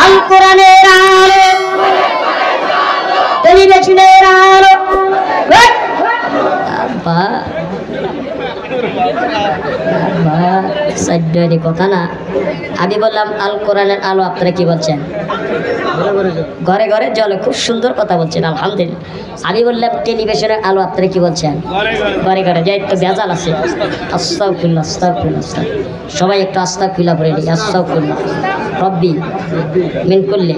আল কোরআনের আলো টেলিভিশনের আলো কথা না। আমি বললাম আল কোরআনের আলো, আপনারা কি বলছেন? ঘরে ঘরে জলে। খুব সুন্দর কথা বলছেন, আলহামদুলিল্লাহ। আমি বললাম টেলিভিশনের আলো, আপনারা কি বলছেন? ঘরে ঘরে যাই তো ভেজাল আছে। আস্তাগফিরুল্লাহ আস্তাগফিরুল্লাহ। সবাই একটু আস্তাগফিরুল্লাহ বলে নিই। আস্তাগফিরুল্লাহ রব্বি মিন কুল্লি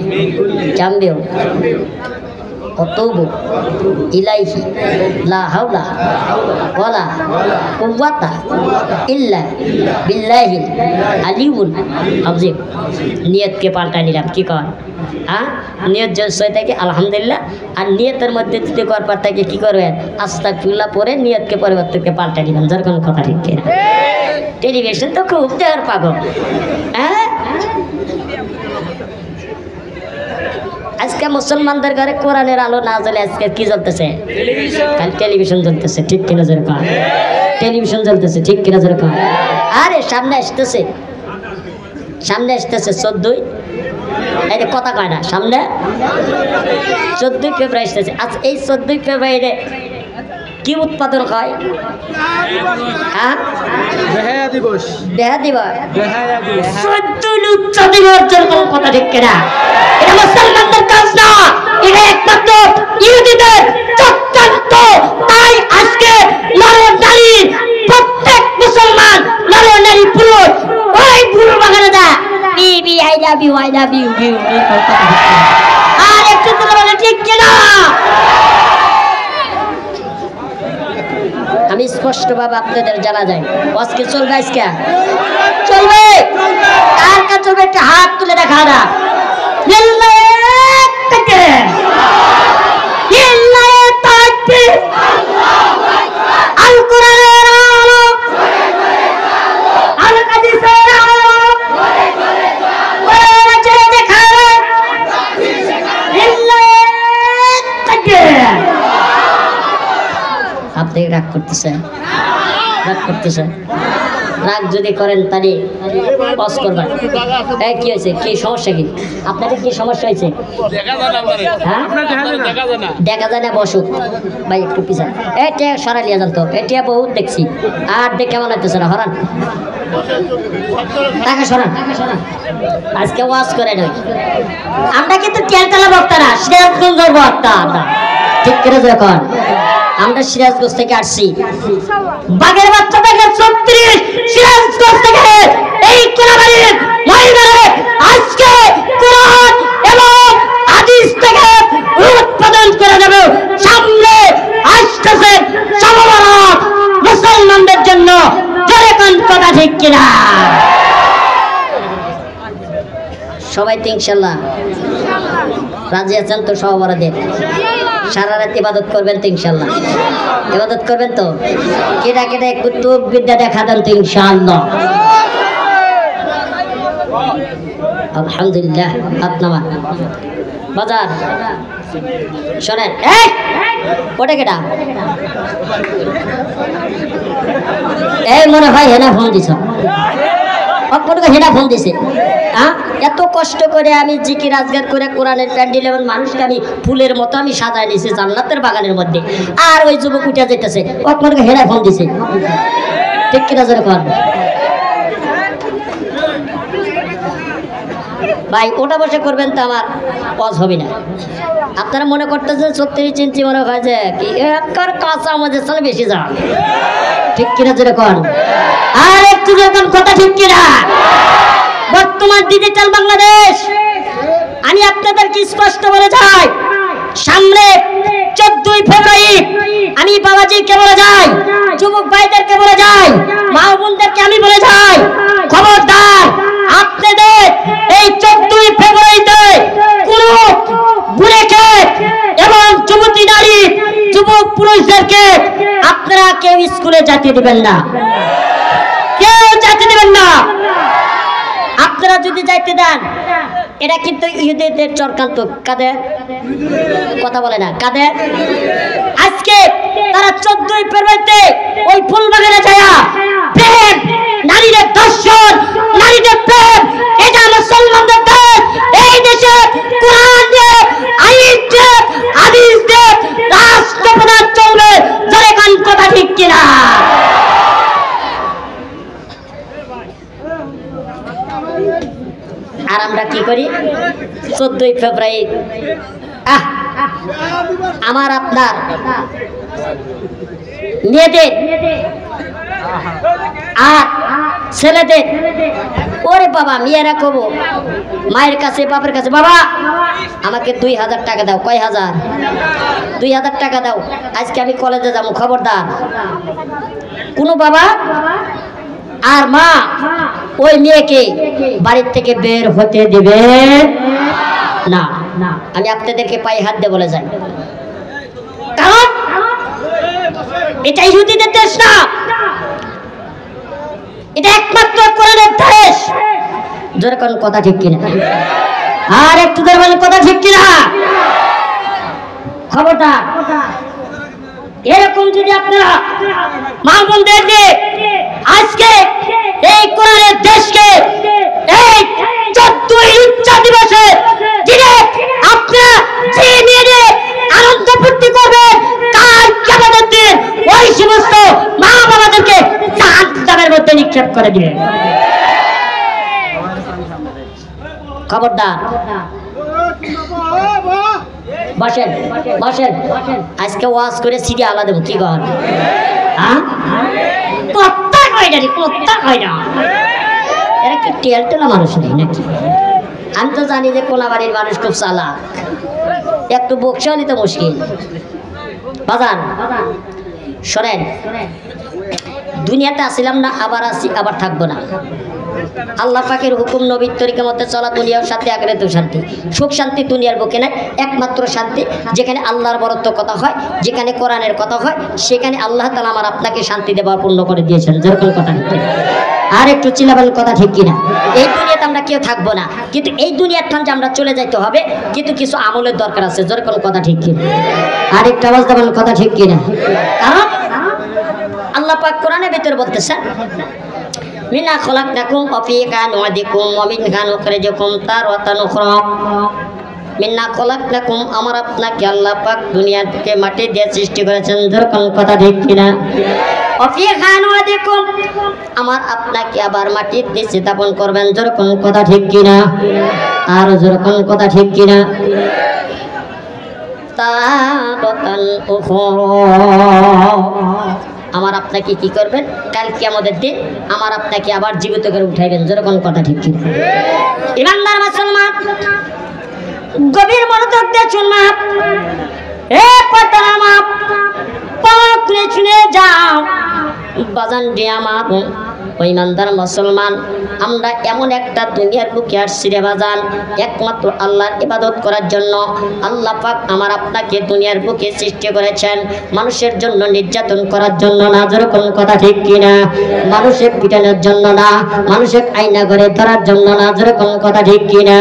জামবিও অতৌবু ইলাইহি লা হাওলা ওয়ালা কুওয়াতা ইল্লা বিল্লাহিল আলিউল আযীম। নিয়তকে পাল্টা নিলাম। কি কর? হ্যাঁ, নিয়ত জয় থাকে আলহামদুলিল্লাহ। আর নিয়তের মধ্যে যদি করবার থাকে কি করবেন? আস্তাগফিরুল্লাহ পরে নিয়তকে পরিবর্তনকে পাল্টা নিলাম। যার কোনো কথা ঠিক কিনা? টেলিভিশন তো খুব দেওয়ার পাগল। হ্যাঁ, আজকে মুসলমানদের ঘরে কোরআনের আলো না জ্বলে আজকে কি জ্বলতেছে? খালি টেলিভিশন জ্বলতেছে। ঠিক কিনা যেরকম? টেলিভিশন জ্বলতেছে। ঠিক কিনা যেরকম? আরে সামনে আসতেছে, সামনে আসতেছে 14 এই যে কথা কয় না, সামনে 14 ফেব্রুয়ারি আসতেছে। আচ্ছা, এই 14 ফেব্রুয়ারিতে কি উৎপাদন হয়? হ্যাঁ, বেহায়া দিবস। বেহায়া দিবস, উচ্চ দিবস। কোনো কথা ঠিক কিনা? এটা মুসলমানদের কাজ না, এটা একমাত্র ইহুদিদের চক্রান্ত। তাই আজকে নর নারী, প্রত্যেক মুসলমান নর নারী পুরুষ ওই পুরো বাগানে দা বিবি I love you I love you you. আর একটু তো বলে ঠিক কিনা? আমি স্পষ্টভাবে আপনাদের জানা যায় আজকে চলবে। আজকে চলবে। কার কাছে চলবে? একটা হাত তুলে দেখা না। আল কোরআনের আলো, আল হাদিসের আলো, আপনি রাগ করতেছেন? রাগ করতেছেন? রাগ যদি করেন তাহলে পজ করবেন। কি হয়েছে? কি সমস্যা? কি আপনাদের কি সমস্যা হয়েছে? দেখা যায় না। বসুক ভাই, একটু পিছান। এটা সরালিয়া জানতো, এটা বহুত দেখছি। আর দেখে কেমন লাগতেছে না? হরান টাকা সরান। আজকে ওয়াজ করে নয়, আমরা কিন্তু তেলতলা বক্তারা, সিরাজগঞ্জের বক্তা আমরা। ঠিক করে যখন আমরা সিরাজগঞ্জ থেকে আসছি, বাগের বাচ্চা থেকে 36 সিরাজগঞ্জ থেকে এই কোরআনের ময়দানে আজকে কোরআন এবং হাদিস থেকে উৎপাদন করে দেব। সামনে আসতেছে সমাবরণ মুসলমানদের জন্য। জোরে কোন কথা ঠিক কিনা? সবাই তো ইনশাল্লাহ রাজি আছেন তো? সমাবরণের সারা রাত ইবাদত করবেন তো? ইনশাল্লাহ ইবাদত করবেন তো? কেটা কেটা একটু তুক বিদ্যা দেখা দেন তো? ইনশাআল্লাহ। আলহামদুলিল্লাহ। হাত নামা বাজার। শোনেন, ওটা কেটা? এই মনে হয় হেনা ফোন দিছ। হেনা ফোন দিছে। এত কষ্ট করে আমি জিকির আজগার করে কোরআনের প্যান্ডেল এবং মানুষকে আমি ফুলের মতো আমি সাজায় নিয়েছি জান্নাতের বাগানের মধ্যে। আর ওই যুবক উঠে যেতেছে, আপনাকে হেনা ফোন দিছে। ঠিক কিনা যেরকম? ভাই ওটা বসে করবেন তো আমার পজ হবে না। আপনারা মনে করতেছেন 36 ইঞ্চি মনে হয় যে কি একবার কাঁচা আমাদের সাথে বেশি যা। ঠিক কিনা যেরকম? আর একটু যখন কথা ঠিক কিনা? বর্তমান ডিজিটাল বাংলাদেশ, আমি আপনাদেরকে স্পষ্ট বলে যাই, সামনে 14 ফেব্রুয়ারি আমি বাবাজিকে বলে যাই, যুবক ভাইদেরকে বলে যাই, মা বোনদেরকে আমি বলে যাই, খবরদার আপনাদের এই 14 ফেব্রুয়ারিতে কোনো বুড়েকে এবং যুবতী নারী যুবক পুরুষদেরকে আপনারা কেউ স্কুলে যেতে দিবেন না। কেউ যেতে দিবেন না। আপনারা যদি যাইতে দেন, এটা কিন্তু ইহুদিদের চক্রান্ত। কাদের কথা বলে না? কাদের? আজকে তারা 14 ফেব্রুয়ারিতে ওই ফুলবাগানে যায় প্রেম, নারীদের দর্শন, নারীদের প্রেম। এটা মুসলমানদের দেশ। এই দেশে আর আমরা কি করি 14ই ফেব্রুয়ারি আমার আপনার মেয়েদের আর ছেলেদের ওরে বাবা মেয়েরা কব মায়ের কাছে বাপের কাছে বাবা আমাকে 2000 টাকা দাও। কয় হাজার? 2000 টাকা দাও, আজকে আমি কলেজে যাবো। খবরদার কোনো বাবা আর মা ওই মেয়েকে বাড়ির থেকে বের হতে দিবে না। আমি আপনাদেরকে পায়ে হাত দিয়ে বলে যাই, কারণ এটা ইহুদিদের দেশ না, এটা একমাত্র কোরআনের দেশ। জোরে কোন কথা ঠিক কিনা? আর একটু ধরে বলেন কথা ঠিক কিনা? খবরদার এরকম যদি আপনারা মা বোনদেরকে আজকে এই কোরআনের দেশকে এই 14ই ইচ্ছা দিবসে দিনে আপনারা যে নিয়ে আনন্দ ফুর্তি করবেন, কাল কিয়ামতের দিন ওই সমস্ত মা বাবাদেরকে জাহান্নামের মধ্যে নিক্ষেপ করে দিবেন। খবরদার বসেন বসেন, আজকে ওয়াজ করে সিডি আলাদা দেব। কি কর কথা কয় না, কথা কয় না, এরা কি টেলটেলা মানুষ নেই নাকি? আমি তো জানি যে কোলাবাড়ির মানুষ খুব চালাক, একটু বকশাও নিতে মুশকিল। বাজান শোনেন, দুনিয়াতে আসিলাম না, আবার আসি আবার থাকবো না। আল্লাহ পাকের হুকুম নবীর তরিকা মতে চলা দুনিয়ার সাথে আখেরাত শান্তি। সুখ শান্তি দুনিয়ার বুকে নাই, একমাত্র শান্তি যেখানে আল্লাহর বরত্ব কথা হয়, যেখানে কোরআনের কথা হয়, সেখানে আল্লাহ তাআলা আমার আপনাকে শান্তি দেওয়া পূর্ণ করে দিয়েছেন। যেরকম কথা ঠিক, আর একটু চিলাবেন কথা ঠিক কিনা? এই দুনিয়াতে আমরা কেউ থাকবো না, কিন্তু এই দুনিয়ার ঠান্ডা আমরা চলে যাইতে হবে, কিন্তু কিছু আমলের দরকার আছে। যেরকম কথা ঠিক কিনা? আর একটু আওয়াজ দেবেন কথা ঠিক কিনা? কারণ আল্লাহ পাক কোরআনের ভিতরে বলতেছেন, মিনা খলাকনাকুম ওয়া ফিহা নু'ইদুকুম ওয়া মিনহা নুখরিজুকুম তারাতান উখরা। মিন্না খলাকনাকুম, আমার আপনাকে আল্লাহ পাক দুনিয়ার থেকে মাটি দিয়ে সৃষ্টি করেছেন। যেরকম কথা ঠিক কিনা? ওয়া ফিহা নু'ইদুকুম, আমার আপনাকে আবার মাটির নিচে স্থাপন করবেন। যেরকম কথা ঠিক কিনা? আর যেরকম কথা ঠিক কিনা? তারাতান উখরা, আমার আপনাকে কি করবেন? কাল কিয়ামতের দিন আমার আপনাকে আবার জীবিত করে উঠাইবেন। যেরকম কথা ঠিক কিনা? ইমানদার মুসলমান গভীর মনোযোগ দিয়ে শুনবেন, এ পর্দার আমার পাক শুনে যাও বাজান দিয়ে আমার ওই ইমানদার মুসলমান, আমরা এমন একটা দুনিয়ার বুকে আসছি রে বাজান একমাত্র আল্লাহর ইবাদত করার জন্য। আল্লাহ পাক আমার আপনাকে দুনিয়ার বুকে সৃষ্টি করেছেন মানুষের জন্য, নির্যাতন করার জন্য না। যেরকম কথা ঠিক কিনা? মানুষের পিটানোর জন্য না, মানুষের আয়না করে ধরার জন্য না। যেরকম কথা ঠিক কিনা?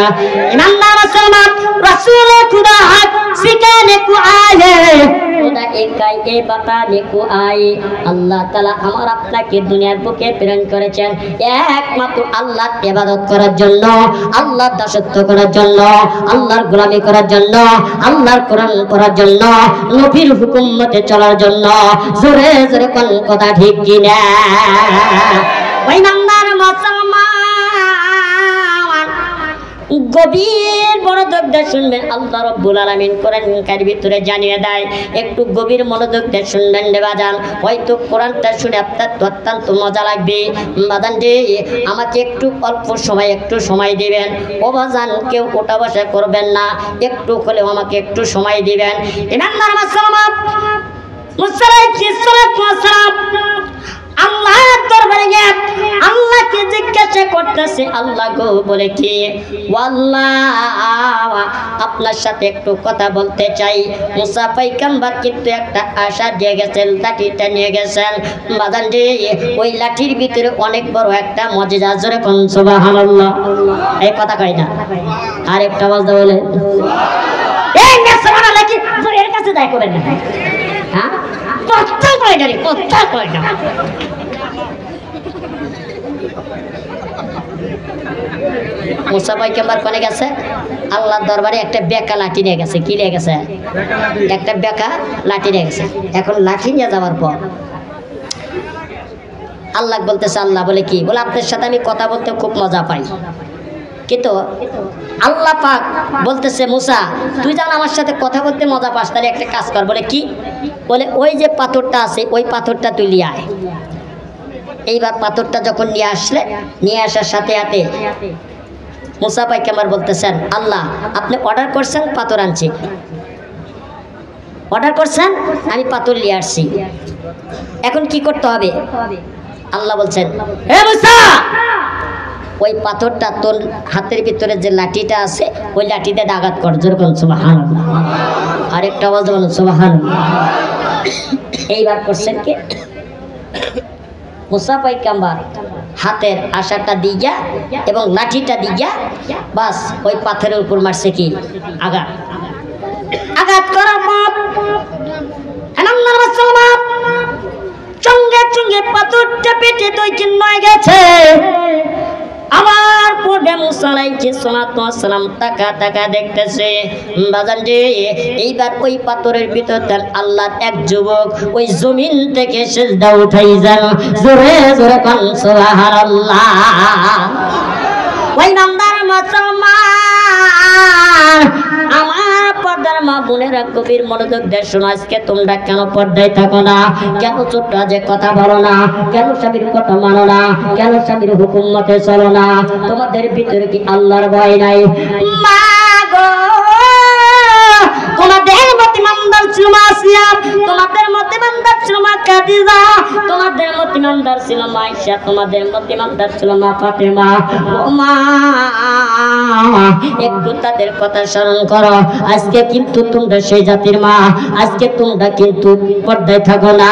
ইমানদার মুসলমান রাসূল খুদা হাত সিখানে কো আয়ে খুদা একাই এ বাতানে কো আয়ে, আল্লাহ তাআলা আমার আপনাকে দুনিয়ার বুকে প্রেরণ করেছেন একমাত্র আল্লাহর ইবাদত করার জন্য, আল্লাহর দাসত্ব করার জন্য, আল্লাহর গোলামি করার জন্য, আল্লাহর কোরআন পড়ার জন্য, নবীর হুকুম মতে চলার জন্য। জোরে জোরে কোন কথা ঠিক কিনা? ওই ইমানদার মুসলমান গভীর মনোযোগ দিয়ে শুনবেন, আল্লাহ রাব্বুল আলামিন কোরআনের ভিতরে জানিয়ে দেয়। একটু গভীর মনোযোগ দিয়ে শুনবেন রে বাজান, হয়তো কোরআনটা শুনে আপনার অত্যন্ত মজা লাগবে। বাজান রে আমাকে একটু অল্প সময় একটু সময় দিবেন। ও বাজান কেউ ওটা বসা করবেন না, একটু হলেও আমাকে একটু সময় দিবেন। ইমানদার মুসলমান আল্লাহ দরবারে গিয়ে আল্লাহকে জিজ্ঞাসা করতেছে, আল্লাহ গো বলে কি আল্লাহ আপনার সাথে একটু কথা বলতে চাই। মুসা পয়গম্বর কিন্তু একটা আশা দিয়ে গেছেন, লাঠিটা নিয়ে গেছেন। বাজান রে ওই লাঠির ভিতরে অনেক বড় একটা মুজিজা। জোরে কোন সুবহানাল্লাহ। এই কথা কয় না, আর একটা আওয়াজ দাও বলে এই মেসমানা লাঠি জোরে এর কাছে দায় করেন না। হ্যাঁ কথা কয় না রে, কথা কয় না। মুসা পয়গম্বর কোনে গেছে? আল্লাহর দরবারে একটা বেকা লাঠি নিয়ে গেছে। কি নিয়ে গেছে? একটা বেকা লাঠি নিয়ে গেছে। এখন লাঠি নিয়ে যাওয়ার পর আল্লাহ বলতেছে, আল্লাহ বলে কি, বলে আপনার সাথে আমি কথা বলতে খুব মজা পাই। কিন্তু আল্লাহ পাক বলতেছে, মুসা তুই যেন আমার সাথে কথা বলতে মজা পাস, তাহলে একটা কাজ কর। বলে কি, বলে ওই যে পাথরটা আছে ওই পাথরটা তুই নিয়ে আয়। এইবার পাথরটা যখন নিয়ে আসলে, নিয়ে আসার সাথে সাথে মুসা পাইকাম্বার বলতেছেন, আল্লাহ আপনি অর্ডার করছেন, পাথর আনছি, অর্ডার করছেন, আমি পাথর নিয়ে আসছি, এখন কি করতে হবে? আল্লাহ বলছেন, হে মুসা ওই পাথরটা তোর হাতের ভিতরে যে লাঠিটা আছে ওই লাঠিতে আঘাত কর। যেরকম সুবহানাল্লাহ, আরেকটা আওয়াজ বলুন সুবহানাল্লাহ। এইবার করছেন কি, মুসা পাইকাম্বার হাতের আশাটা দিয়া এবং লাঠিটা দিয়া বাস ওই পাথরের উপর মারছে কি, আঘাত। আঘাত করার পর সঙ্গে সঙ্গে পাথরটা পেটে দুই চিহ্ন হয়ে গেছে। আবার পরে মুসা আলাইহিস সালাম তাকা তাকা দেখতেছে, বাজান রে এইবার ওই পাথরের ভিতর আল্লাহর এক যুবক ওই জমিন থেকে সিজদা উঠাই যান। জোরে জোরে কোন সুবহানাল্লাহ। ওই নামদার মুসলমান আমার পর্দার মা বোনেরা কবির মনোযোগ দিয়ে শোনো। আজকে তোমরা কেন পর্দায় থাকো না? কেন ছোট্ট যে কথা বলো না? কেন স্বামীর কথা মানো না? কেন স্বামীর হুকুম মতে চলো না? তোমাদের ভিতরে কি আল্লাহর ভয় নাই? মা গো তোমাদের মতে ইমানদার ছিল মা আসিয়াম, তোমাদের মতে ইমানদার ছিল মা খাদিজা, তোমাদের মতে ইমানদার ছিল মা আয়েশা, তোমাদের মতে ইমানদার ছিল মা ফাতেমা। ও মা একটু তাদের কথা স্মরণ করো। আজকে কিন্তু তোমরা সেই জাতির মা, আজকে তোমরা কিন্তু পর্দায় থাকো না,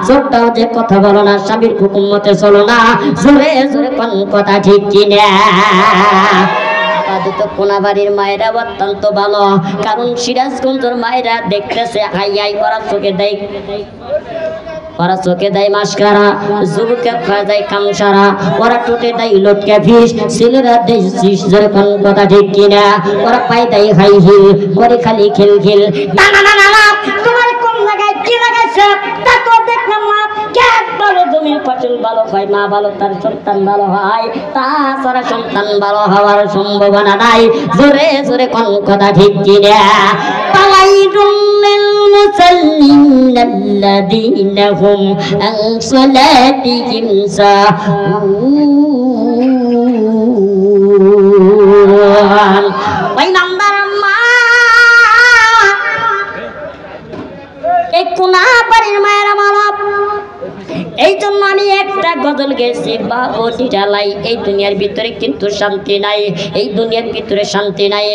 ছোট্টাও যে কথা বলো না, স্বামীর হুকুম মতে চলো না। জোরে জোরে কোন কথা ঠিক কিনা? কোনাবাড়ির মায়েরা অত্যন্ত ভালো, কারণ সিরাজগঞ্জের মায়েরা দেখতেছে হাই হাই করা চোখে দেয়, ওরা চোখে দেয় মাস্কারা, যুবকের খায় দেয় কামসারা, ওরা টোটে দেয় লটকে ফিস, ছেলেরা দেয় শীষ। যেরকম কথা ঠিক কিনা? ওরা পায় দেয় হাই হিল, করে খালি খেল খেল। না না না না, তোমার কোন জায়গায় কি লাগাইছে তা তো দেখলাম না। জ্ঞান ভালো, জমির ফসল ভালো হয়, মা ভালো তার সন্তান ভালো হয়, তাছাড়া সন্তান ভালো হওয়ার সম্ভাবনা নাই। জোরে জোরে কোন কথা ঠিক কিনা? তাওয়াইদুল মুসাল্লিন আল্লাযীনা হুম আন সালাতিহিম সাহুন। ওই নাম্বার মা এই কোনাবাড়ির মায়েরা মানব, এই জন্য আমি একটা গজল গেছি, বাবু নিরালাই এই দুনিয়ার ভিতরে কিন্তু শান্তি নাই, এই দুনিয়ার ভিতরে শান্তি নাই।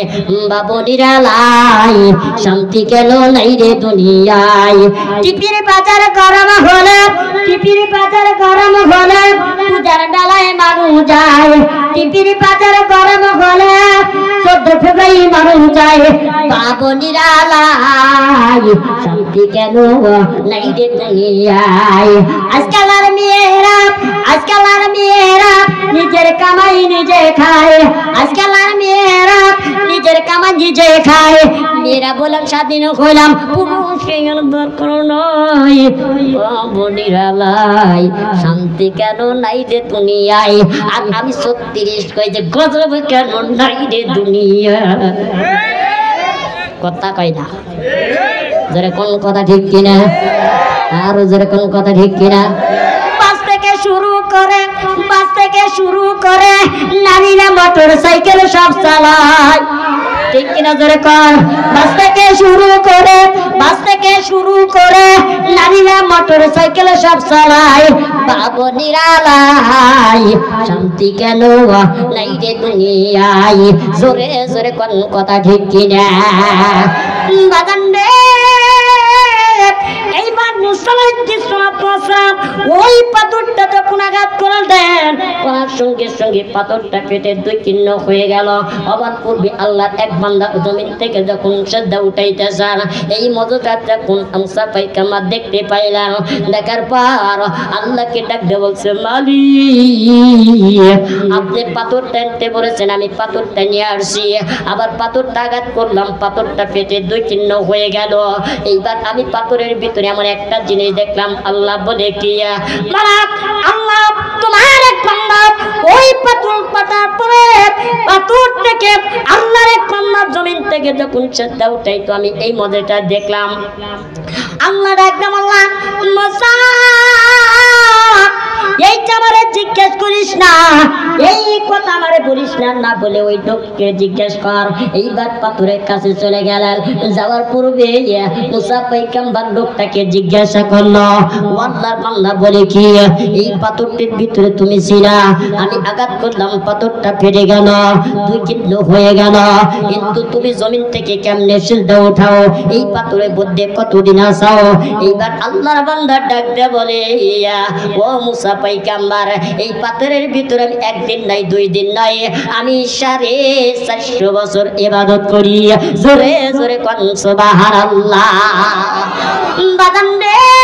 বাবু নিরালাই শান্তি কেন নাই রে দুনিয়ায়? টিপির বাজার গরম হলে, টিপির বাজার গরম হলে পূজার ডালায় মানুষ যায়, টিপির বাজার গরম হলে 14 ফেব্রুয়ারি মানুষ যায়। বাবু নিরালাই শান্তি কেন নাই রে দুনিয়ায়? আজকাল আর মেয়েরা, আজকাল আর মেয়েরা নিজের কামাই নিজে খায়, আজকাল আর মেয়েরা নিজের কামাই নিজে খায়। মেয়েরা বললাম স্বাধীন হইলাম, পুরুষের দরকার নয়। বাবু নিরালাই শান্তি কেন নাই রে দুনিয়ায়? আর আমি 36 কই যে গজব কেন নাই রে দুনিয়া? কথা কই না, যারা কোন কথা ঠিক কিনা? আর যারা কোন কথা ঠিক কিনা? বাস থেকে শুরু করে, বাস থেকে শুরু করে নারীরা মোটর সাইকেল সব চালায়, ঠিক কিনা? জোরে কর। বাস থেকে শুরু করে, বাস থেকে শুরু করে নারীরা মোটর সাইকেল সব চালায়। বাবু নিরালাই শান্তি কেন নাই রে দুনিয়ায়? জোরে জোরে কোন কথা ঠিক কিনা? বাগান রে এইবার ওই পাথরটা যখন আঘাত করে দেন, করার সঙ্গে সঙ্গে পাথরটা পেটে 2 চিহ্ন হয়ে গেল। আবার পূর্বে আল্লাহর এক বান্দা জমিন থেকে যখন সিজদা উঠাইতেছেন, এই মজুটা যখন মুসা পাইকাম্বার দেখতে পাইলাম, দেখার পর আল্লাহকে ডাক দিয়ে বলছে, মালিক আপনি পাথর টানতে বলেছেন, আমি পাথরটা নিয়ে আসছি। আবার পাথরটা আঘাত করলাম, পাথরটা পেটে 2 চিহ্ন হয়ে গেল। এইবার আমি পাথরের ভিতরে এমন একটা জিনিস দেখলাম। আল্লাহ বলে কি মারা আল্লাহ তোমার এক বান্দা ওই পাথর পাতার পরে পাথর থেকে আল্লাহর এক বান্দা জমিন থেকে যখন সেটা উঠাই তো আমি এই মজাটা দেখলাম। আল্লাহ একদম আল্লাহ মুসা এইটা আমারে জিজ্ঞেস করিস না, এই কথা আমারে বলিস না, না বলে ওই লোককে জিজ্ঞেস কর। এইবার পাথরের কাছে চলে গেলেন, যাওয়ার পূর্বে মুসা পয়গম্বর লোকটাকে জিজ্ঞাসা করলো, আল্লাহর বান্দা বলে কি এই পাথরটির ভিতরে তুমি ছিলা, আমি আঘাত করলাম পাথরটা ফেটে গেল, দুই ছিদ্র হয়ে গেল, কিন্তু তুমি জমিন থেকে কেমনে সিলটা উঠাও, এই পাথরের মধ্যে কতদিন আসাও? এইবার আল্লাহর বান্দা ডাক দিয়ে বলে ও মুসা পয়গম্বর এই পাথরের ভিতরে আমি একদিন নাই দুই দিন নাই আমি 450 বছর ইবাদত করি। জোরে জোরে কোন সুবহানাল্লাহ। বাজান রে